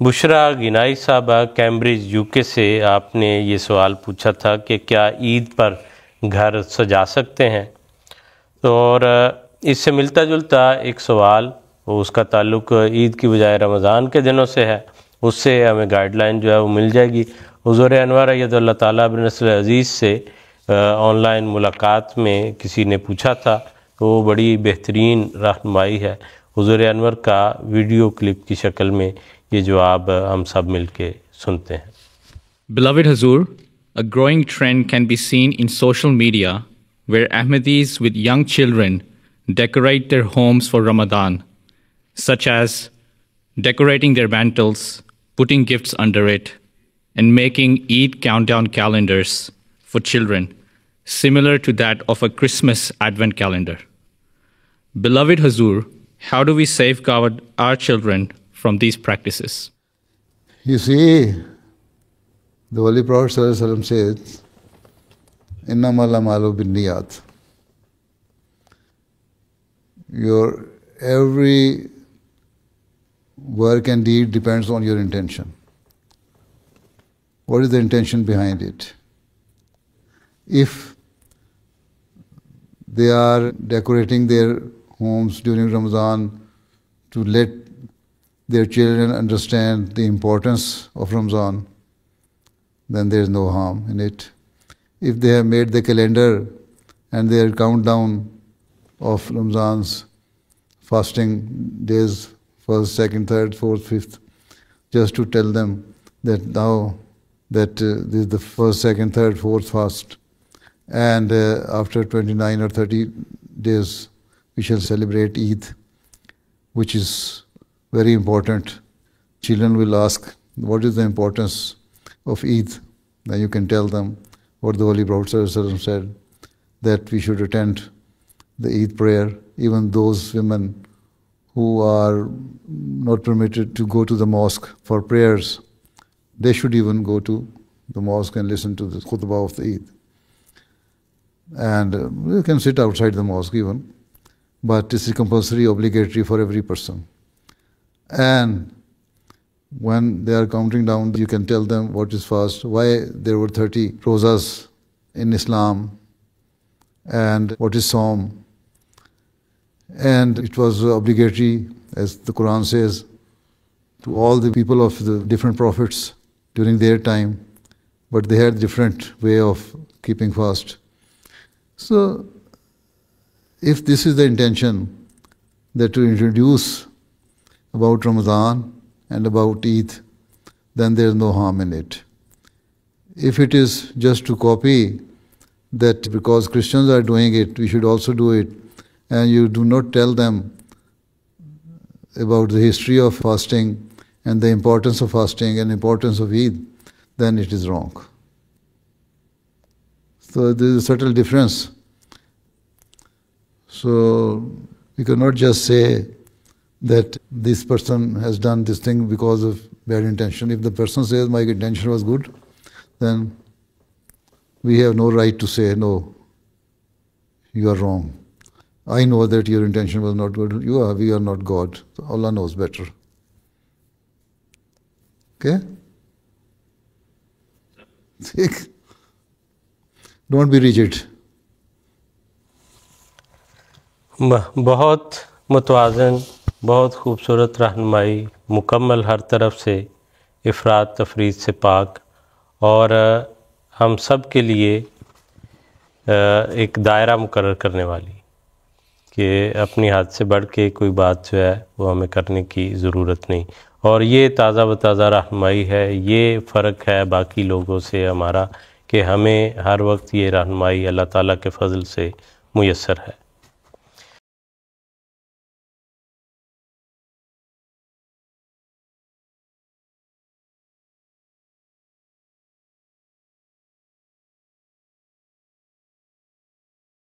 बुशरा गिनाई साहबा Cambridge UK से आपने ये सवाल पूछा था कि क्या ईद पर घर सजा सकते हैं, तो और इससे मिलता जुलता एक सवाल उसका ताल्लुक़ ईद की बजाय रमज़ान के दिनों से है, उससे हमें गाइडलाइन जो है वो मिल जाएगी। हुज़ूर अनवर अय्यदुल्लाह ताला बिनस्र अज़ीज़ से ऑनलाइन मुलाकात में किसी ने पूछा था, तो वो बड़ी बेहतरीन रहनुमाई है। हुज़ूर अनवर का वीडियो क्लिप की शक्ल में ये जवाब हम सब मिल के सुनते हैं। Beloved Hazur, a growing trend can be seen in social media where Ahmadis with young children decorate their homes for Ramadan, such as decorating their mantles, putting gifts under it, and making Eid countdown calendars for children, similar to that of a Christmas Advent calendar. Beloved Hazur, how do we safeguard our children from these practices? You see, the Holy Prophet ﷺ says, "Innamal a'malu binniyat." Your every work and deed depends on your intention. What is the intention behind it? If they are decorating their homes during Ramadan to let their children understand the importance of Ramadan, then there is no harm in it. If they have made the calendar and their countdown of Ramadan's fasting days, first, second, third, fourth, fifth, just to tell them that now that this is the first, second, third, fourth fast, and after 29 or 30 days we shall celebrate Eid, which is very important. Children will ask, what is the importance of Eid? Then you can tell them what the Holy Prophet ﷺ said, that we should attend the Eid prayer. Even those women who are not permitted to go to the mosque for prayers, they should even go to the mosque and listen to the khutbah of the Eid. And you can sit outside the mosque even, but this is compulsory, obligatory for every person. And when they are counting down, you can tell them what is fast, why there were 30 rozas in Islam, and what is Saum. And it was obligatory, as the Quran says, to all the people of the different prophets during their time, but they had different way of keeping fast. So, if this is the intention, that to introduce about Ramadan and about Eid, then there is no harm in it. If it is just to copy that because Christians are doing it, we should also do it, and you do not tell them about the history of fasting and the importance of fasting and importance of Eid, then it is wrong. So there is a subtle difference. So we cannot just say that this person has done this thing because of bad intention. If the person says my intention was good, then we have no right to say, no, you are wrong. I know that your intention was not good. We are not God. So Allah knows better. Okay? Don't be rigid. बहुत मुतवाज़न, बहुत खूबसूरत रहनुमाई, मुकम्मल हर तरफ से, इफ़रात तफरीद से पाक, और हम सब के लिए एक दायरा मुकर्रर करने वाली कि अपनी हद से बढ़ के कोई बात जो है वो हमें करने की ज़रूरत नहीं। और ये ताज़ा व ताज़ा रहनुमाई है, ये फ़र्क है बाकी लोगों से हमारा कि हमें हर वक्त ये रहनुमाई अल्लाह ताला के फ़ज़ल से मुयस्सर है।